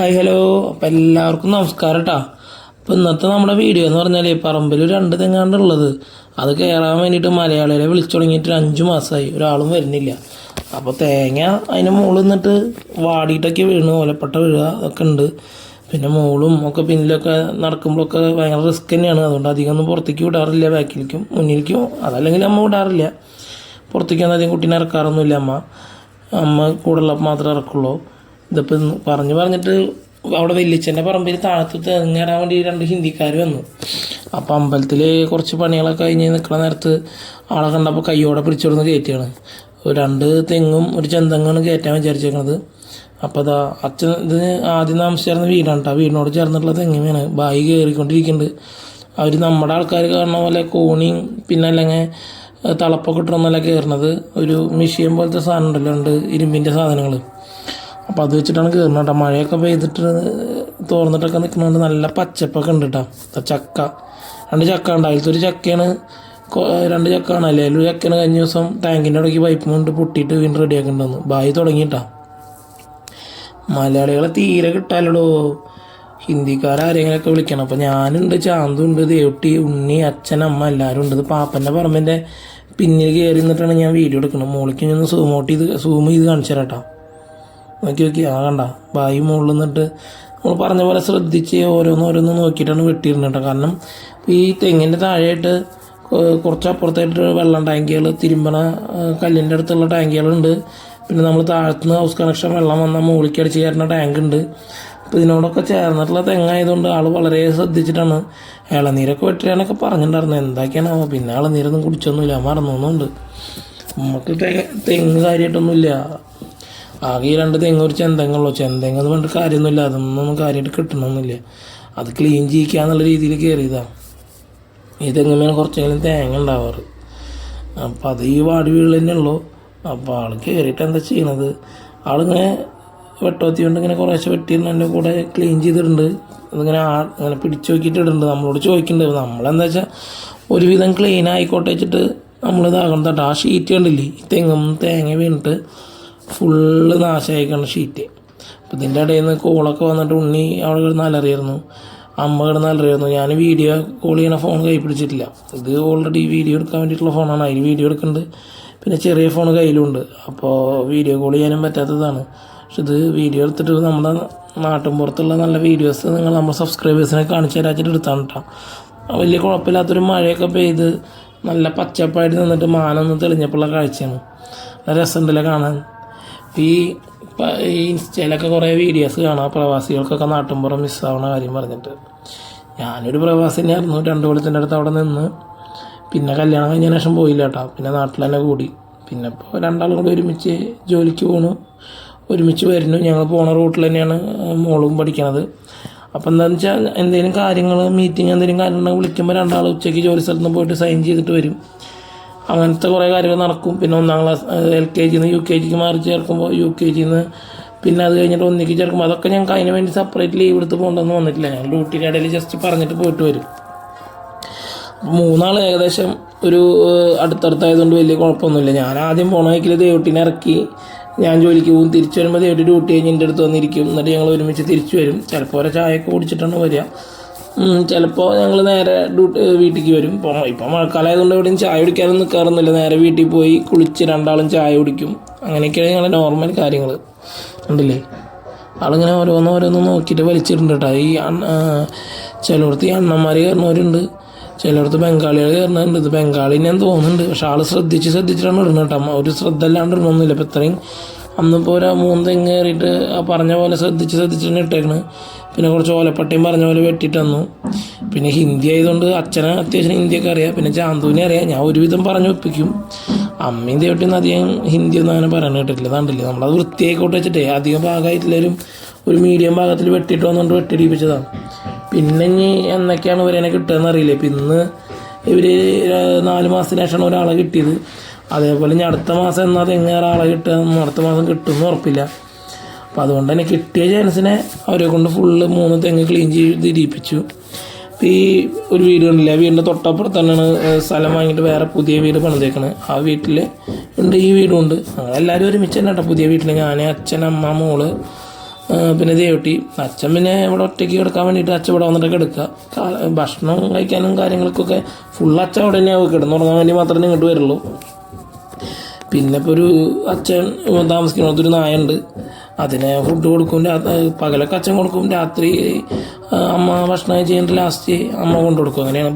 Hi hello. അപ്പം എല്ലാവർക്കും നമസ്കാരം കേട്ടോ. അപ്പോൾ ഇന്നത്തെ നമ്മുടെ വീഡിയോ എന്ന് പറഞ്ഞാൽ പറമ്പിൽ 2 തെങ്ങാണ്ടുള്ളത്. അത് കയറാൻ വേണ്ടിയിട്ട് മലയാളികളെ വിളിച്ചു തുടങ്ങിയിട്ട് 5 മാസമായി, ഒരാളും വരുന്നില്ല. അപ്പോൾ തേങ്ങ അതിന് മുകളിൽ നിന്നിട്ട് വാടിയിട്ടൊക്കെ വീണ് ഓലപ്പട്ട വീഴുക അതൊക്കെ ഉണ്ട്. പിന്നെ മോളും ഒക്കെ പിന്നിലൊക്കെ നടക്കുമ്പോഴൊക്കെ ഭയങ്കര റിസ്ക് തന്നെയാണ്. അതുകൊണ്ട് അധികം ഒന്നും പുറത്തേക്ക് വിടാറില്ല, ബാക്കിലേക്കും മുന്നിലേക്കും അതല്ലെങ്കിൽ അമ്മ വിടാറില്ല. പുറത്തേക്കൊന്നും അധികം കുട്ടീനെ ഇറക്കാറൊന്നുമില്ല. അമ്മ കൂടുള്ളപ്പോൾ മാത്രമേ ഇറക്കുള്ളൂ. ഇതിപ്പോൾ പറഞ്ഞിട്ട് അവിടെ വല്യച്ഛൻ്റെ പറമ്പിൽ താഴത്ത് തെങ്ങിടാൻ വേണ്ടി 2 ഹിന്ദിക്കാർ വന്നു. അപ്പോൾ അമ്പലത്തിൽ കുറച്ച് പണികളൊക്കെ കഴിഞ്ഞ് നിൽക്കുന്ന നേരത്ത് ആളെ കണ്ടപ്പോൾ കയ്യോടെ പിടിച്ചോടുന്ന് കയറ്റിയാണ്. 2 തെങ്ങും ഒരു ചെന്തെങ്ങാണ് കയറ്റാൻ വിചാരിച്ചേക്കണത്. അപ്പോൾ അതാ അച്ഛൻ ഇതിന് ആദ്യം താമസിച്ചിരുന്ന വീടാണ് കേട്ടോ. വീടിനോട് ചേർന്നിട്ടുള്ള തെങ്ങിനാണ് ബായി കയറിക്കൊണ്ടിരിക്കുന്നുണ്ട്. അവർ നമ്മുടെ ആൾക്കാർ കാണുന്ന പോലെ കോണിയും പിന്നെ അല്ലെങ്കിൽ തളപ്പൊക്കെ ഇട്ടൊന്നല്ല കയറണത്. ഒരു മെഷീൻ പോലത്തെ സാധനം ഉണ്ടല്ലോ, 2 ഇരുമ്പിൻ്റെ സാധനങ്ങൾ. അപ്പോൾ അത് വെച്ചിട്ടാണ് കയറുന്നത് കേട്ടോ. മഴയൊക്കെ പെയ്തിട്ട് തോർന്നിട്ടൊക്കെ നിൽക്കുന്നുണ്ട്. നല്ല പച്ചപ്പൊക്കെ ഉണ്ട് കേട്ടോ. ചക്ക 2 ചക്ക ഉണ്ട്. അതിലത്തെ ഒരു ചക്കയാണ് 2 ചക്ക ആണല്ലേ. അതിലൊരു ചക്കയാണ് കഴിഞ്ഞ ദിവസം ടാങ്കിൻ്റെ ഇടയ്ക്ക് പൈപ്പ് കൊണ്ട് പൊട്ടിയിട്ട് വീണ്ടും റെഡിയാക്കേണ്ടതെന്ന് ബായി തുടങ്ങിയിട്ടാ. മലയാളികളെ തീരെ കിട്ടാലോ. ഹിന്ദിക്കാരെങ്കിലൊക്കെ വിളിക്കണം. അപ്പോൾ ഞാനുണ്ട്, ചാന്തുണ്ട്, ദേവട്ടി, ഉണ്ണി, അച്ഛൻ, അമ്മ എല്ലാവരും ഉണ്ട്. ഇത് പാപ്പൻ്റെ പറമ്പിൻ്റെ പിന്നിൽ കയറി നിന്നിട്ടാണ് ഞാൻ വീഡിയോ എടുക്കുന്നത്. മോളിക്ക് ഞാൻ സൂം ചെയ്ത് കാണിച്ചു തരാം കേട്ടോ. നോക്കി ആ കണ്ട ബായി മുകളിൽ നിന്നിട്ട് നമ്മൾ പറഞ്ഞ പോലെ ശ്രദ്ധിച്ച് ഓരോന്നോരോന്ന് നോക്കിയിട്ടാണ് വെട്ടിയിരുന്നത് കേട്ടോ. കാരണം ഈ തെങ്ങിൻ്റെ താഴെയായിട്ട് കുറച്ച് അപ്പുറത്തായിട്ട് വെള്ളം ടാങ്കികൾ, തിരുമ്പണ കല്ലിൻ്റെ അടുത്തുള്ള ടാങ്കികളുണ്ട്. പിന്നെ നമ്മൾ താഴത്തുനിന്ന് ഹൗസ് കണക്ഷൻ വെള്ളം വന്നാൽ മുകളിലേക്ക് അടിച്ച് കയറുന്ന ടാങ്ക് ഉണ്ട്. അപ്പോൾ ഇതിനോടൊക്കെ ചേർന്നിട്ടുള്ള തെങ്ങായതുകൊണ്ട് ആൾ വളരെ ശ്രദ്ധിച്ചിട്ടാണ്. ഇളനീരൊക്കെ വെട്ടിയാനൊക്കെ പറഞ്ഞിട്ടുണ്ടായിരുന്നു. എന്തൊക്കെയാണോ പിന്നെ ഇളനീരൊന്നും കുടിച്ചൊന്നുമില്ല, മറന്നൊന്നുമുണ്ട്. നമുക്ക് തെങ്ങ് കാര്യമായിട്ടൊന്നുമില്ല. ആകെ ഈ 2 തെങ്ങ് ഒരു ചെന്തെങ്ങുള്ളൂ. ചെന്തെങ്ങെന്ന് പറഞ്ഞിട്ട് കാര്യമൊന്നുമില്ല, അതൊന്നും കാര്യമായിട്ട് കിട്ടണമെന്നില്ല. അത് ക്ലീൻ ചെയ്യിക്കുക എന്നുള്ള രീതിയിൽ കയറിയതാണ്. ഈ തെങ്ങുമേനെ കുറച്ചെങ്കിലും തേങ്ങ ഉണ്ടാവാറ്. അപ്പം അത് ഈ വാടി വീട് തന്നെ ഉള്ളൂ. അപ്പോൾ ആൾ കയറിയിട്ട് എന്താ ചെയ്യണത്, ആളിങ്ങനെ വെട്ടോത്തി കൊണ്ട് ഇങ്ങനെ കുറേശ്ശെ വെട്ടിയിരുന്നു എൻ്റെ കൂടെ ക്ലീൻ ചെയ്തിട്ടുണ്ട്. അതിങ്ങനെ ഇങ്ങനെ പിടിച്ച് നോക്കിയിട്ടിടുന്നുണ്ട്. നമ്മളോട് ചോദിക്കുന്നുണ്ട്. നമ്മളെന്താ വെച്ചാൽ ഒരുവിധം ക്ലീൻ ആയിക്കോട്ടെ വെച്ചിട്ട് നമ്മളിതാകണം തട്ടോ. ആ ഷീറ്റ് കണ്ടില്ലേ, ഈ തെങ്ങും തേങ്ങ വീണിട്ട് ഫുള്ള് നാശമായിക്കാണ് ഷീറ്റ്. അപ്പോൾ ഇതിൻ്റെ ഇടയിൽ നിന്ന് കോളൊക്കെ വന്നിട്ട് ഉണ്ണി അവിടെ കിടന്ന് അലറിയായിരുന്നു, അമ്മ കിടന്ന് അലറിയായിരുന്നു. ഞാൻ വീഡിയോ കോൾ ചെയ്യണ ഫോൺ കൈ പിടിച്ചിട്ടില്ല. ഇത് ഓൾറെഡി വീഡിയോ എടുക്കാൻ വേണ്ടിയിട്ടുള്ള ഫോണാണ്. അതിൽ വീഡിയോ എടുക്കുന്നുണ്ട്. പിന്നെ ചെറിയ ഫോൺ കയ്യിലുണ്ട്. അപ്പോൾ വീഡിയോ കോൾ ചെയ്യാനും പറ്റാത്തതാണ്. പക്ഷെ ഇത് വീഡിയോ എടുത്തിട്ട് നമ്മുടെ നാട്ടിൻ പുറത്തുള്ള നല്ല വീഡിയോസ് നമ്മൾ സബ്സ്ക്രൈബേഴ്സിനെ കാണിച്ചു തരാച്ചിട്ട് എടുത്താണ് കേട്ടോ. വലിയ കുഴപ്പമില്ലാത്തൊരു മഴയൊക്കെ പെയ്ത് നല്ല പച്ചപ്പായിട്ട് നിന്നിട്ട് മാനൊന്ന് തെളിഞ്ഞപ്പോഴുള്ള കാഴ്ചയാണ്. നല്ല രസമുണ്ടല്ലോ കാണാൻ. ഈ ഇൻസ്റ്റയിലൊക്കെ കുറേ വീഡിയോസ് കാണാം പ്രവാസികൾക്കൊക്കെ നാട്ടിൻപുറം മിസ്സാവണ കാര്യം പറഞ്ഞിട്ട്. ഞാനൊരു പ്രവാസി തന്നെയായിരുന്നു. 2 കൊല്ലത്തിൻ്റെ അടുത്ത് അവിടെ നിന്ന് പിന്നെ കല്യാണം കഴിഞ്ഞതിന് ശേഷം പോയില്ല കേട്ടോ. പിന്നെ നാട്ടിൽ തന്നെ കൂടി. പിന്നെ ഇപ്പോൾ 2 ആളും കൂടി ഒരുമിച്ച് ജോലിക്ക് പോകണു, ഒരുമിച്ച് വരുന്നു. ഞങ്ങൾ പോണ റൂട്ടിൽ തന്നെയാണ് മോളും പഠിക്കണത്. അപ്പോൾ എന്താണെന്ന് വെച്ചാൽ എന്തെങ്കിലും കാര്യങ്ങൾ മീറ്റിംഗ് എന്തെങ്കിലും കാര്യങ്ങളുണ്ടെങ്കിൽ വിളിക്കുമ്പോൾ 2 ആൾ ഉച്ചയ്ക്ക് ജോലി സ്ഥലത്ത് നിന്ന് പോയിട്ട് സൈൻ ചെയ്തിട്ട് വരും. അങ്ങനത്തെ കുറേ കാര്യങ്ങൾ നടക്കും. പിന്നെ 1-ാം ക്ലാസ് LKG നിന്ന് UKG മാറി ചേർക്കുമ്പോൾ UKG പിന്നെ അത് കഴിഞ്ഞിട്ട് 1ക്ക് ചേർക്കുമ്പോൾ അതൊക്കെ ഞങ്ങൾക്ക് അതിന് വേണ്ടി സെപ്പറേറ്റ് ലീവ് എടുത്ത് പോകേണ്ടതെന്ന് വന്നിട്ടില്ല. ഞങ്ങൾ ഡ്യൂട്ടിയുടെ ഇടയിൽ ജസ്റ്റ് പറഞ്ഞിട്ട് പോയിട്ട് വരും. 3 ആൾ ഏകദേശം ഒരു അടുത്തടുത്തായതുകൊണ്ട് വലിയ കുഴപ്പമൊന്നുമില്ല. ഞാൻ ആദ്യം പോണ വഴിക്കിൽ ദേവട്ടിനെ ഇറക്കി ഞാൻ ജോലിക്ക് പോകും. തിരിച്ചു വരുമ്പോൾ ദേവട്ടി ഡ്യൂട്ടി കഴിഞ്ഞ് എൻ്റെ അടുത്ത് വന്നിരിക്കും. എന്നിട്ട് ഞങ്ങൾ ഒരുമിച്ച് തിരിച്ചു വരും. ചിലപ്പോൾ ഒരു ചായയൊക്കെ കുടിച്ചിട്ടാണ് വരിക. ചിലപ്പോൾ ഞങ്ങൾ നേരെ വീട്ടിലേക്ക് വരും. ഇപ്പോൾ മഴക്കാലമായതുകൊണ്ട് എവിടെയും ചായ കുടിക്കാനൊന്നും നിൽക്കാറൊന്നുമില്ല. നേരെ വീട്ടിൽ പോയി കുളിച്ച് 2 ആളും ചായ കുടിക്കും. അങ്ങനെയൊക്കെയാണ് ഞങ്ങളുടെ നോർമൽ കാര്യങ്ങൾ. ഉണ്ടല്ലേ, ആളിങ്ങനെ ഓരോന്നോരോന്ന് നോക്കിയിട്ട് വലിച്ചിട്ടുണ്ട് കേട്ടോ. ഈ ചിലയിടത്ത് ഈ അണ്ണന്മാർ കയറുന്നവരുണ്ട്, ചിലയിടത്ത് ബംഗാളികൾ കയറുന്നുണ്ട്. ഇത് ബംഗാളിനെന്ന് തോന്നുന്നുണ്ട്. പക്ഷെ ആൾ ശ്രദ്ധിച്ചിട്ടാണ് ഇടുന്നത് കേട്ടോ. ഒരു ശ്രദ്ധ അല്ലാണ്ട് ഇടണമൊന്നുമില്ല. ഇപ്പോൾ ഇത്രയും അന്നിപ്പോൾ ഒരു 3 തെങ്ങ് കയറിയിട്ട് പറഞ്ഞ പോലെ ശ്രദ്ധിച്ചിട്ടാണ് ഇട്ടേക്കണ്. പിന്നെ കുറച്ച് ഓലപ്പട്ടയും പറഞ്ഞ പോലെ വെട്ടിയിട്ട് തന്നു. പിന്നെ ഹിന്ദി ആയതുകൊണ്ട് അച്ഛനെ അത്യാവശ്യം ഹിന്ദിയൊക്കെ അറിയാം. പിന്നെ ചാന്തുവിനെ അറിയാം. ഞാൻ ഒരുവിധം പറഞ്ഞു ഒപ്പിക്കും. അമ്മയും ദേവട്ടിയൊന്നും അധികം ഹിന്ദിയൊന്നും അങ്ങനെ പറയാൻ കേട്ടിട്ടില്ല. അതാണ്ടില്ലേ, നമ്മളത് വൃത്തിയായിക്കോട്ട് വെച്ചിട്ടേ അധികം ഭാഗമായിട്ടില്ലാലും ഒരു മീഡിയം ഭാഗത്തിൽ വെട്ടിയിട്ട് വന്നുകൊണ്ട് വെട്ടിയിടിപ്പിച്ചതാണ്. പിന്നെ ഇനി എന്നൊക്കെയാണ് ഇവരെന്നെ കിട്ടുകയെന്ന് അറിയില്ല. ഇപ്പം ഇന്ന് ഇവർ 4 മാസത്തിന് ശേഷമാണ് ഒരാളെ കിട്ടിയത്. അതേപോലെ ഇനി അടുത്ത മാസം എന്നാൽ തെങ്ങേറെ ആളെ കിട്ടുക, അടുത്ത മാസം കിട്ടുമെന്ന് ഉറപ്പില്ല. അപ്പോൾ അതുകൊണ്ട് തന്നെ കിട്ടിയ ചാൻസിനെ അവരെ കൊണ്ട് ഫുള്ള് 3 തെങ്ങ് ക്ലീൻ ചെയ്ത് ഇരിപ്പിച്ചു. ഇപ്പോൾ ഈ ഒരു വീട് കണ്ടില്ല, വീടിൻ്റെ തൊട്ടപ്പുറത്ത് തന്നെയാണ് സ്ഥലം വാങ്ങിയിട്ട് വേറെ പുതിയ വീട് പണിതേക്കണത്. ആ വീട്ടിൽ ഉണ്ട്, ഈ വീടും ഉണ്ട്. ഞങ്ങളെല്ലാവരും ഒരുമിച്ച് തന്നെ കേട്ടോ പുതിയ വീട്ടിൽ. ഞാൻ, അച്ഛൻ, അമ്മ, മോള് പിന്നെ ദേവട്ടി. അച്ഛൻ പിന്നെ ഇവിടെ ഒറ്റയ്ക്ക് കിടക്കാൻ വേണ്ടിയിട്ട് അച്ഛൻ ഇവിടെ വന്നിട്ടൊക്കെ എടുക്കുക. ഭക്ഷണം കഴിക്കാനും കാര്യങ്ങൾക്കൊക്കെ ഫുൾ അച്ഛൻ അവിടെ തന്നെയാവും. കിടന്നുറങ്ങാൻ വേണ്ടി മാത്രമേ ഇങ്ങോട്ട് വരുള്ളൂ. പിന്നെ ഇപ്പോൾ ഒരു അച്ഛൻ താമസിക്കുന്നിടത്തൊരു നായുണ്ട്. അതിനെ ഫുഡ് കൊടുക്കും. പകലൊക്കെ അച്ഛൻ കൊടുക്കും. രാത്രി അമ്മ ഭക്ഷണം ചെയ്യേണ്ട ലാസ്റ്റ് അമ്മ കൊണ്ടു കൊടുക്കും. അങ്ങനെയാണ്.